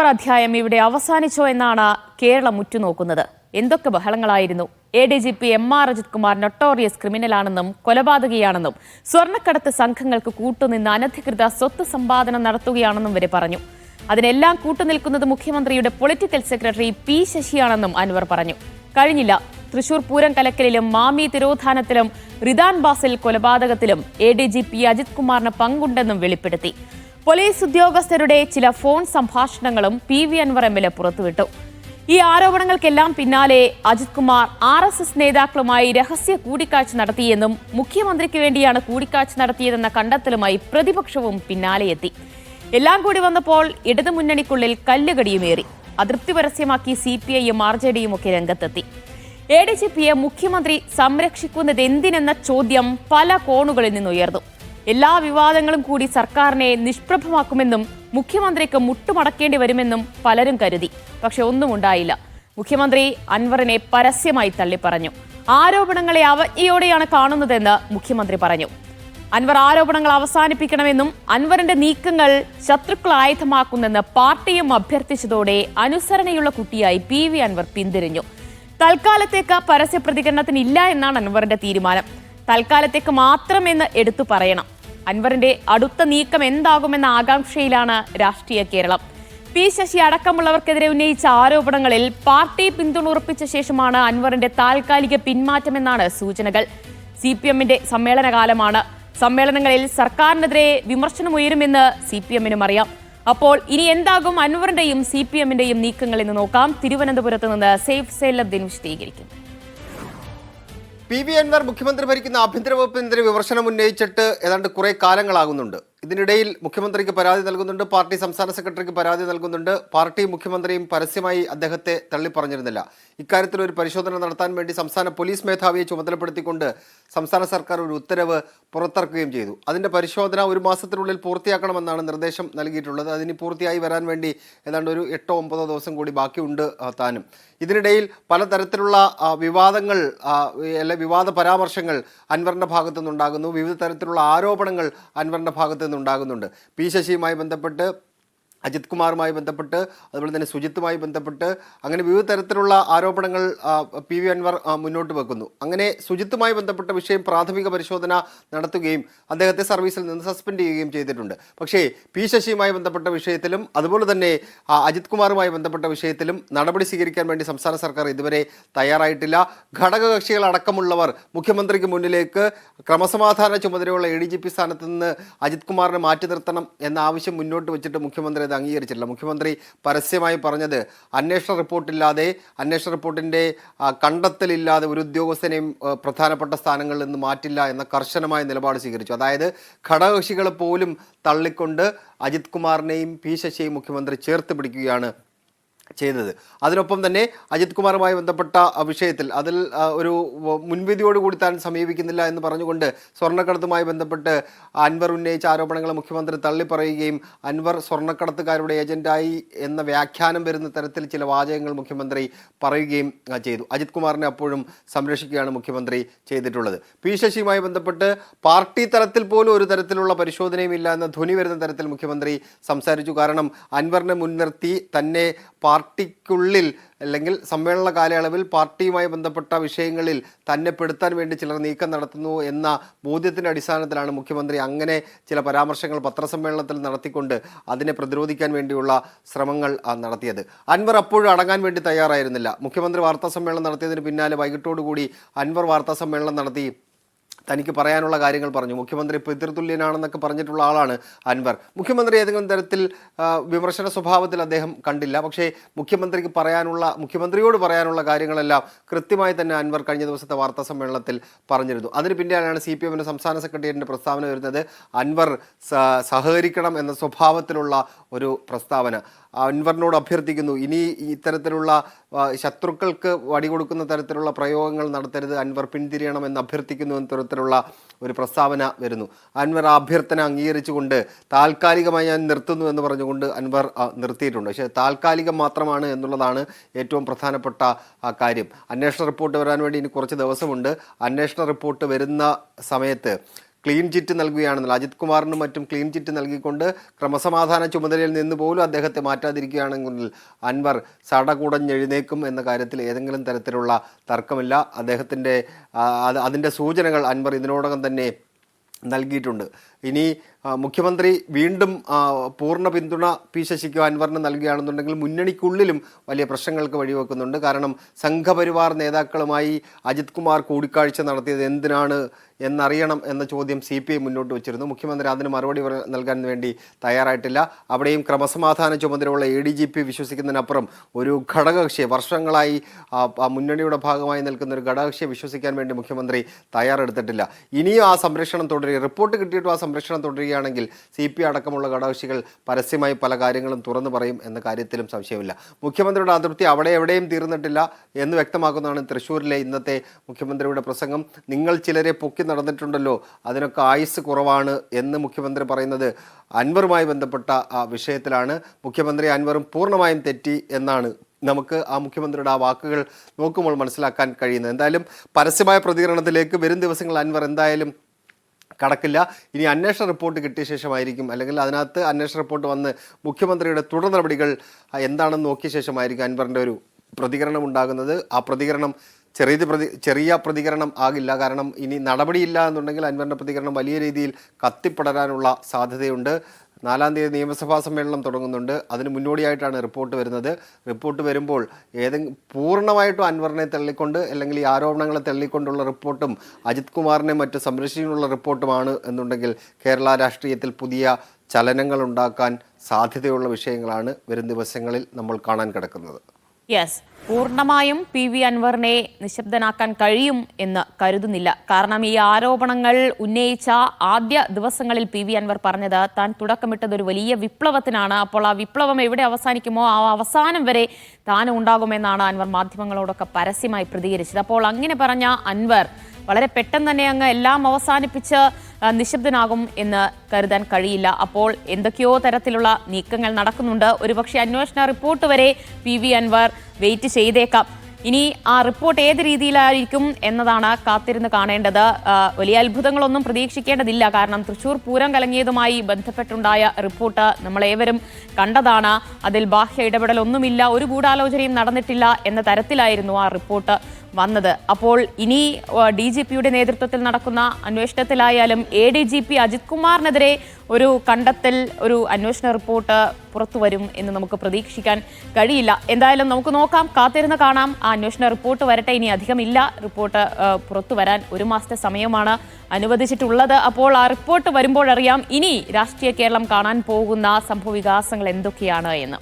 അൻവർ അധ്യായം ഇവിടെ അവസാനിച്ചോ എന്നാണ് കേരളം ഉറ്റുനോക്കുന്നത്. എന്തൊക്കെ ബഹളങ്ങളായിരുന്നു. ADGP MR Ajith Kumar notorious ക്രിമിനലാണെന്നും കൊലപാതകിയാണെന്നും സ്വർണ്ണക്കടത്ത് സംഘങ്ങൾക്ക് കൂട്ടുനിന്ന് അനധികൃത സ്വത്ത് സമ്പാദനം നടത്തുകയാണെന്നും വരെ പറഞ്ഞു. അതിനെല്ലാം കൂട്ടുനിൽക്കുന്നത് മുഖ്യമന്ത്രിയുടെ പൊളിറ്റിക്കൽ സെക്രട്ടറി P ശശിയാണെന്നും അൻവർ പറഞ്ഞു. കഴിഞ്ഞില്ല. തൃശൂർ പൂരം കലക്കലിലും മാമി തിരോധാനത്തിലും റിദാൻ ബാസിൽ കൊലപാതകത്തിലും ADGP അജിത് കുമാറിന് പങ്കുണ്ടെന്നും വെളിപ്പെടുത്തി. പോലീസ് ഉദ്യോഗസ്ഥരുടെ ചില ഫോൺ സംഭാഷണങ്ങളും PV അൻവർ MLA പുറത്തുവിട്ടു. ഈ ആരോപണങ്ങൾക്കെല്ലാം പിന്നാലെ അജിത് കുമാർ RSS നേതാക്കളുമായി രഹസ്യ കൂടിക്കാഴ്ച നടത്തിയെന്നും മുഖ്യമന്ത്രിക്ക് വേണ്ടിയാണ് കൂടിക്കാഴ്ച നടത്തിയതെന്ന കണ്ടെത്തലുമായി പ്രതിപക്ഷവും പിന്നാലെയെത്തി. എല്ലാം കൂടി വന്നപ്പോൾ ഇടതുമുന്നണിക്കുള്ളിൽ കല്ലുകടിയുമേറി. അതൃപ്തി പരസ്യമാക്കി CPIയും RJDയും ഒക്കെ രംഗത്തെത്തി. ADGPയെ മുഖ്യമന്ത്രി സംരക്ഷിക്കുന്നതെന്തിനെന്ന ചോദ്യം പല കോണുകളിൽ നിന്നുയർന്നു. എല്ലാ വിവാദങ്ങളും കൂടി സർക്കാരിനെ നിഷ്പ്രഭമാക്കുമെന്നും മുഖ്യമന്ത്രിക്ക് മുട്ടുമടക്കേണ്ടി വരുമെന്നും പലരും കരുതി. പക്ഷെ ഒന്നും ഉണ്ടായില്ല. മുഖ്യമന്ത്രി അൻവറിനെ പരസ്യമായി തള്ളിപ്പറഞ്ഞു. ആരോപണങ്ങളെ അവജ്ഞയോടെയാണ് കാണുന്നതെന്ന് മുഖ്യമന്ത്രി പറഞ്ഞു. അൻവർ ആരോപണങ്ങൾ അവസാനിപ്പിക്കണമെന്നും അൻവറിന്റെ നീക്കങ്ങൾ ശത്രുക്കൾ ആയുധമാക്കുന്നെന്ന് പാർട്ടിയും അഭ്യർത്ഥിച്ചതോടെ അനുസരണയുള്ള കുട്ടിയായി PV അൻവർ പിന്തിരിഞ്ഞു. തൽക്കാലത്തേക്ക് പരസ്യ പ്രതികരണത്തിനില്ല എന്നാണ് അൻവറിന്റെ തീരുമാനം. തൽക്കാലത്തേക്ക് മാത്രമെന്ന് എടുത്തു പറയണം. അൻവറിന്റെ അടുത്ത നീക്കം എന്താകുമെന്ന ആകാംക്ഷയിലാണ് രാഷ്ട്രീയ കേരളം. P ശശി അടക്കമുള്ളവർക്കെതിരെ ഉന്നയിച്ച ആരോപണങ്ങളിൽ പാർട്ടി പിന്തുണ ഉറപ്പിച്ച ശേഷമാണ് അൻവറിന്റെ താൽക്കാലിക പിന്മാറ്റമെന്നാണ് സൂചനകൾ. CPMന്റെ സമ്മേളനകാലമാണ്. സമ്മേളനങ്ങളിൽ സർക്കാരിനെതിരെ വിമർശനമുയരുമെന്ന് CPMനും അറിയാം. അപ്പോൾ ഇനി എന്താകും അൻവറിന്റെയും CPMന്റെയും നീക്കങ്ങൾ എന്ന് നോക്കാം. തിരുവനന്തപുരത്ത് നിന്ന് സേഫ് സേലബ്ദീൻ വിശദീകരിക്കും. PV അൻവർ മുഖ്യമന്ത്രി ഭരിക്കുന്ന ആഭ്യന്തര വകുപ്പിനെതിരെ വിമർശനം ഉന്നയിച്ചിട്ട് ഏതാണ്ട് കുറെ കാലങ്ങളാകുന്നുണ്ട്. ഇതിനിടയിൽ മുഖ്യമന്ത്രിക്ക് പരാതി നൽകുന്നുണ്ട്, പാർട്ടി സംസ്ഥാന സെക്രട്ടറിക്ക് പരാതി നൽകുന്നുണ്ട്. പാർട്ടിയും മുഖ്യമന്ത്രിയും പരസ്യമായി അദ്ദേഹത്തെ തള്ളിപ്പറഞ്ഞിരുന്നില്ല. ഇക്കാര്യത്തിൽ ഒരു പരിശോധന നടത്താൻ വേണ്ടി സംസ്ഥാന പോലീസ് മേധാവിയെ ചുമതലപ്പെടുത്തിക്കൊണ്ട് സംസ്ഥാന സർക്കാർ ഒരു ഉത്തരവ് പുറത്തിറക്കുകയും ചെയ്തു. അതിൻ്റെ പരിശോധന ഒരു മാസത്തിനുള്ളിൽ പൂർത്തിയാക്കണമെന്നാണ് നിർദ്ദേശം നൽകിയിട്ടുള്ളത്. അതിന് പൂർത്തിയായി വരാൻ വേണ്ടി ഏതാണ്ട് ഒരു 8-9 ദിവസം കൂടി ബാക്കിയുണ്ട് താനും. ഇതിനിടയിൽ പലതരത്തിലുള്ള വിവാദങ്ങൾ അല്ലെ വിവാദ പരാമർശങ്ങൾ അൻവറിൻ്റെ ഭാഗത്തു നിന്നുണ്ടാകുന്നു. വിവിധ തരത്തിലുള്ള ആരോപണങ്ങൾ അൻവറിൻ്റെ ഭാഗത്തു നിന്നുണ്ടാകുന്നുണ്ട്. P ശശിയുമായി ബന്ധപ്പെട്ട്, അജിത് കുമാറുമായി ബന്ധപ്പെട്ട്, അതുപോലെ തന്നെ സുജിത്തുമായി ബന്ധപ്പെട്ട് അങ്ങനെ വിവിധ തരത്തിലുള്ള ആരോപണങ്ങൾ PV അൻവർ മുന്നോട്ട് വെക്കുന്നു. അങ്ങനെ സുജിത്തുമായി ബന്ധപ്പെട്ട വിഷയം പ്രാഥമിക പരിശോധന നടത്തുകയും അദ്ദേഹത്തെ സർവീസിൽ നിന്ന് സസ്പെൻഡ് ചെയ്യുകയും ചെയ്തിട്ടുണ്ട്. പക്ഷേ P ശശിയുമായി ബന്ധപ്പെട്ട വിഷയത്തിലും അതുപോലെ തന്നെ അജിത് കുമാറുമായി ബന്ധപ്പെട്ട വിഷയത്തിലും നടപടി സ്വീകരിക്കാൻ വേണ്ടി സംസ്ഥാന സർക്കാർ ഇതുവരെ തയ്യാറായിട്ടില്ല. ഘടകകക്ഷികൾ അടക്കമുള്ളവർ മുഖ്യമന്ത്രിക്ക് മുന്നിലേക്ക് ക്രമസമാധാന ചുമതലയുള്ള ADGP സ്ഥാനത്ത് നിന്ന് അജിത് കുമാറിനെ മാറ്റി നിർത്തണം എന്ന ആവശ്യം മുന്നോട്ട് വെച്ചിട്ട് മുഖ്യമന്ത്രി അത് അംഗീകരിച്ചിട്ടില്ല. മുഖ്യമന്ത്രി പരസ്യമായി പറഞ്ഞത് അന്വേഷണ റിപ്പോർട്ടില്ലാതെ, അന്വേഷണ റിപ്പോർട്ടിൻ്റെ കണ്ടെത്തലില്ലാതെ ഒരു ഉദ്യോഗസ്ഥനെയും പ്രധാനപ്പെട്ട സ്ഥാനങ്ങളിൽ നിന്ന് മാറ്റില്ല എന്ന കർശനമായ നിലപാട് സ്വീകരിച്ചു. അതായത് ഘടകകക്ഷികളെ പോലും തള്ളിക്കൊണ്ട് അജിത് കുമാറിനെയും P ശശിയെയും മുഖ്യമന്ത്രി ചേർത്ത് പിടിക്കുകയാണ് ചെയ്തത്. അതിനൊപ്പം തന്നെ അജിത് കുമാറുമായി ബന്ധപ്പെട്ട വിഷയത്തിൽ അതിൽ ഒരു മുൻവിധിയോടുകൂടി താൻ സമീപിക്കുന്നില്ല എന്ന് പറഞ്ഞുകൊണ്ട് സ്വർണ്ണക്കടത്തുമായി ബന്ധപ്പെട്ട് അൻവർ ഉന്നയിച്ച ആരോപണങ്ങൾ മുഖ്യമന്ത്രി തള്ളിപ്പറയുകയും അൻവർ സ്വർണ്ണക്കടത്തുകാരുടെ ഏജന്റായി എന്ന വ്യാഖ്യാനം വരുന്ന തരത്തിൽ ചില വാചകങ്ങൾ മുഖ്യമന്ത്രി പറയുകയും ചെയ്തു. അജിത് കുമാറിനെ അപ്പോഴും സംരക്ഷിക്കുകയാണ് മുഖ്യമന്ത്രി ചെയ്തിട്ടുള്ളത്. P ശശിയുമായി ബന്ധപ്പെട്ട് പാർട്ടി തലത്തിൽ പോലും ഒരു തരത്തിലുള്ള പരിശോധനയും ഇല്ല എന്ന ധ്വനി വരുന്ന തരത്തിൽ മുഖ്യമന്ത്രി സംസാരിച്ചു. കാരണം അൻവറിനെ മുൻനിർത്തി തന്നെ പാർട്ടിക്കുള്ളിൽ അല്ലെങ്കിൽ സമ്മേളന കാലയളവിൽ പാർട്ടിയുമായി ബന്ധപ്പെട്ട വിഷയങ്ങളിൽ തന്നെ പെടുത്താൻ വേണ്ടി ചിലർ നീക്കം നടത്തുന്നു എന്ന ബോധ്യത്തിൻ്റെ അടിസ്ഥാനത്തിലാണ് മുഖ്യമന്ത്രി അങ്ങനെ ചില പരാമർശങ്ങൾ പത്രസമ്മേളനത്തിൽ നടത്തിക്കൊണ്ട് അതിനെ പ്രതിരോധിക്കാൻ വേണ്ടിയുള്ള ശ്രമങ്ങൾ നടത്തിയത്. അൻവർ അപ്പോഴും അടങ്ങാൻ വേണ്ടി തയ്യാറായിരുന്നില്ല. മുഖ്യമന്ത്രി വാർത്താ സമ്മേളനം നടത്തിയതിന് പിന്നാലെ വൈകിട്ടോടുകൂടി അൻവർ വാർത്താ സമ്മേളനം നടത്തി തനിക്ക് പറയാനുള്ള കാര്യങ്ങൾ പറഞ്ഞു. മുഖ്യമന്ത്രി പിതൃതുല്യനാണെന്നൊക്കെ പറഞ്ഞിട്ടുള്ള ആളാണ് അൻവർ. മുഖ്യമന്ത്രി ഏതെങ്കിലും തരത്തിൽ വിമർശന സ്വഭാവത്തിൽ അദ്ദേഹം കണ്ടില്ല. പക്ഷേ മുഖ്യമന്ത്രിയോട് പറയാനുള്ള കാര്യങ്ങളെല്ലാം കൃത്യമായി തന്നെ അൻവർ കഴിഞ്ഞ ദിവസത്തെ വാർത്താ സമ്മേളനത്തിൽ പറഞ്ഞിരുന്നു. അതിന് പിന്നാലെയാണ് CPMന്റെ സംസ്ഥാന സെക്രട്ടേറിയറ്റിൻ്റെ പ്രസ്താവന വരുന്നത്. അൻവർ സഹകരിക്കണം എന്ന സ്വഭാവത്തിലുള്ള ഒരു പ്രസ്താവന. അൻവറിനോട് അഭ്യർത്ഥിക്കുന്നു, ഇനി ഇത്തരത്തിലുള്ള ശത്രുക്കൾക്ക് വടികൊടുക്കുന്ന തരത്തിലുള്ള പ്രയോഗങ്ങൾ നടത്തരുത്, അൻവർ പിന്തിരിയണമെന്ന് അഭ്യർത്ഥിക്കുന്നു എന്ന തരത്തിലുള്ള ഒരു പ്രസ്താവന വരുന്നു. അൻവർ ആ അഭ്യർത്ഥന അംഗീകരിച്ചുകൊണ്ട് താൽക്കാലികമായി ഞാൻ നിർത്തുന്നു എന്ന് പറഞ്ഞുകൊണ്ട് അൻവർ നിർത്തിയിട്ടുണ്ട്. പക്ഷേ താൽക്കാലികം മാത്രമാണ് എന്നുള്ളതാണ് ഏറ്റവും പ്രധാനപ്പെട്ട കാര്യം. അന്വേഷണ റിപ്പോർട്ട് വരാൻ വേണ്ടി ഇനി കുറച്ച് ദിവസമുണ്ട്. അന്വേഷണ റിപ്പോർട്ട് വരുന്ന സമയത്ത് ക്ലീൻ ചിറ്റ് നൽകുകയാണെന്നുള്ള അജിത് കുമാറിനും മറ്റും ക്ലീൻ ചിറ്റ് നൽകിക്കൊണ്ട് ക്രമസമാധാന ചുമതലയിൽ നിന്ന് പോലും അദ്ദേഹത്തെ മാറ്റാതിരിക്കുകയാണെങ്കിൽ അൻവർ സടകുടഞ്ഞെഴുന്നേക്കും എന്ന കാര്യത്തിൽ ഏതെങ്കിലും തരത്തിലുള്ള തർക്കമില്ല. അദ്ദേഹത്തിൻ്റെ അതിൻ്റെ സൂചനകൾ അൻവർ ഇതിനോടകം തന്നെ നൽകിയിട്ടുണ്ട്. ഇനി മുഖ്യമന്ത്രി വീണ്ടും പൂർണ്ണ പിന്തുണ പി ശശിക്ക് അൻവറിന് നൽകുകയാണെന്നുണ്ടെങ്കിൽ മുന്നണിക്കുള്ളിലും വലിയ പ്രശ്നങ്ങൾക്ക് വഴിവെക്കുന്നുണ്ട്. കാരണം സംഘപരിവാർ നേതാക്കളുമായി അജിത് കുമാർ കൂടിക്കാഴ്ച നടത്തിയത് എന്തിനാണ് എന്നറിയണം എന്ന ചോദ്യം CPI മുന്നോട്ട് വച്ചിരുന്നു. മുഖ്യമന്ത്രി അതിന് മറുപടി നൽകാൻ വേണ്ടി തയ്യാറായിട്ടില്ല. അവിടെയും ക്രമസമാധാന ചുമതലയുള്ള ADGP വിശ്വസിക്കുന്നതിനപ്പുറം ഒരു ഘടകകക്ഷിയെ വർഷങ്ങളായി മുന്നണിയുടെ ഭാഗമായി നിൽക്കുന്ന ഒരു ഘടകകക്ഷിയെ വിശ്വസിക്കാൻ വേണ്ടി മുഖ്യമന്ത്രി തയ്യാറെടുത്തിട്ടില്ല. ഇനിയും ആ സംരക്ഷണം തുടരുക, റിപ്പോർട്ട് കിട്ടിയിട്ടും ആ സംരക്ഷണം തുടരുകയാണെങ്കിൽ CPI അടക്കമുള്ള ഘടകകക്ഷികൾ പരസ്യമായി പല കാര്യങ്ങളും തുറന്നു പറയും എന്ന കാര്യത്തിലും സംശയമില്ല. മുഖ്യമന്ത്രിയുടെ അതൃപ്തി അവിടെ എവിടെയും തീർന്നിട്ടില്ല എന്ന് വ്യക്തമാക്കുന്നതാണ് തൃശ്ശൂരിലെ ഇന്നത്തെ മുഖ്യമന്ത്രിയുടെ പ്രസംഗം. നിങ്ങൾ ചിലരെ പൊക്കി നടന്നിട്ടുണ്ടല്ലോ, അതിനൊക്കെ ആയുസ് കുറവാണ് എന്ന് മുഖ്യമന്ത്രി പറയുന്നത് അൻവറുമായി ബന്ധപ്പെട്ട ആ വിഷയത്തിലാണ്. മുഖ്യമന്ത്രി അൻവറും പൂർണ്ണമായും തെറ്റി എന്നാണ് നമുക്ക് ആ മുഖ്യമന്ത്രിയുടെ ആ വാക്കുകൾ നോക്കുമ്പോൾ മനസ്സിലാക്കാൻ കഴിയുന്നത്. എന്തായാലും പരസ്യമായ പ്രതികരണത്തിലേക്ക് വരും ദിവസങ്ങൾ അൻവർ എന്തായാലും കടക്കില്ല. ഇനി അന്വേഷണ റിപ്പോർട്ട് കിട്ടിയ ശേഷമായിരിക്കും, അല്ലെങ്കിൽ അതിനകത്ത് അന്വേഷണ റിപ്പോർട്ട് വന്ന് മുഖ്യമന്ത്രിയുടെ തുടർ നടപടികൾ എന്താണെന്ന് നോക്കിയ ശേഷമായിരിക്കും അൻവറിൻ്റെ ഒരു പ്രതികരണം ഉണ്ടാകുന്നത്. ആ പ്രതികരണം ചെറിയ പ്രതികരണം ആകില്ല. കാരണം ഇനി നടപടിയില്ല എന്നുണ്ടെങ്കിൽ അൻവറിൻ്റെ പ്രതികരണം വലിയ രീതിയിൽ കത്തിപ്പടരാനുള്ള സാധ്യതയുണ്ട്. 4-ാം തീയതി നിയമസഭാ സമ്മേളനം തുടങ്ങുന്നുണ്ട്. അതിന് മുന്നോടിയായിട്ടാണ് റിപ്പോർട്ട് വരുന്നത്. റിപ്പോർട്ട് വരുമ്പോൾ പൂർണ്ണമായിട്ടും അൻവറിനെ തള്ളിക്കൊണ്ട് അല്ലെങ്കിൽ ഈ ആരോപണങ്ങളെ തള്ളിക്കൊണ്ടുള്ള റിപ്പോർട്ടും അജിത് കുമാറിനെ മറ്റ് സംരക്ഷിക്കാനുള്ള റിപ്പോർട്ടുമാണ് എന്നുണ്ടെങ്കിൽ കേരള രാഷ്ട്രീയത്തിൽ പുതിയ ചലനങ്ങൾ ഉണ്ടാക്കാൻ സാധ്യതയുള്ള വിഷയങ്ങളാണ് വരും ദിവസങ്ങളിൽ നമ്മൾ കാണാൻ കിടക്കുന്നത്. യെസ്, പൂർണ്ണമായും PV അൻവറിനെ നിശബ്ദനാക്കാൻ കഴിയും എന്ന് കരുതുന്നില്ല. കാരണം ഈ ആരോപണങ്ങൾ ഉന്നയിച്ച ആദ്യ ദിവസങ്ങളിൽ PV അൻവർ പറഞ്ഞത് താൻ തുടക്കമിട്ടത് ഒരു വലിയ വിപ്ലവത്തിനാണ്. അപ്പോൾ ആ വിപ്ലവം എവിടെ അവസാനിക്കുമോ ആ അവസാനം വരെ താനും ഉണ്ടാകുമെന്നാണ് അൻവർ മാധ്യമങ്ങളോടൊക്കെ പരസ്യമായി പ്രതികരിച്ചത്. അപ്പോൾ അങ്ങനെ പറഞ്ഞ അൻവർ വളരെ പെട്ടെന്ന് തന്നെ അങ്ങ് എല്ലാം അവസാനിപ്പിച്ച് നിശബ്ദനാകും എന്ന് കരുതാൻ കഴിയില്ല. അപ്പോൾ എന്തൊക്കെയോ തരത്തിലുള്ള നീക്കങ്ങൾ നടക്കുന്നുണ്ട്. ഒരുപക്ഷെ അന്വേഷണ റിപ്പോർട്ട് വരെ PV അൻവർ വെയിറ്റ് ചെയ്തേക്കാം. ഇനി ആ റിപ്പോർട്ട് ഏത് രീതിയിലായിരിക്കും എന്നതാണ് കാത്തിരുന്ന് കാണേണ്ടത്. വലിയ അത്ഭുതങ്ങളൊന്നും പ്രതീക്ഷിക്കേണ്ടതില്ല. കാരണം തൃശ്ശൂർ പൂരം കലങ്ങിയതുമായി ബന്ധപ്പെട്ടുണ്ടായ റിപ്പോർട്ട് നമ്മളേവരും കണ്ടതാണ്. അതിൽ ബാഹ്യ ഇടപെടലൊന്നുമില്ല, ഒരു ഗൂഢാലോചനയും നടന്നിട്ടില്ല എന്ന തരത്തിലായിരുന്നു ആ റിപ്പോർട്ട് വന്നത്. അപ്പോൾ ഇനി DGPയുടെ നേതൃത്വത്തിൽ നടക്കുന്ന അന്വേഷണത്തിലായാലും ADGP അജിത് കുമാറിനെതിരെ ഒരു കണ്ടെത്തൽ, ഒരു അന്വേഷണ റിപ്പോർട്ട് പുറത്തു വരും എന്ന് നമുക്ക് പ്രതീക്ഷിക്കാൻ കഴിയില്ല. എന്തായാലും നമുക്ക് നോക്കാം, കാത്തിരുന്ന് കാണാം. ആ അന്വേഷണ റിപ്പോർട്ട് വരട്ടെ. ഇനി അധികമില്ല, റിപ്പോർട്ട് പുറത്തു വരാൻ 1 മാസത്തെ സമയമാണ് അനുവദിച്ചിട്ടുള്ളത്. അപ്പോൾ ആ റിപ്പോർട്ട് വരുമ്പോഴറിയാം ഇനി രാഷ്ട്രീയ കേരളം കാണാൻ പോകുന്ന സംഭവവികാസങ്ങൾ എന്തൊക്കെയാണ് എന്ന്.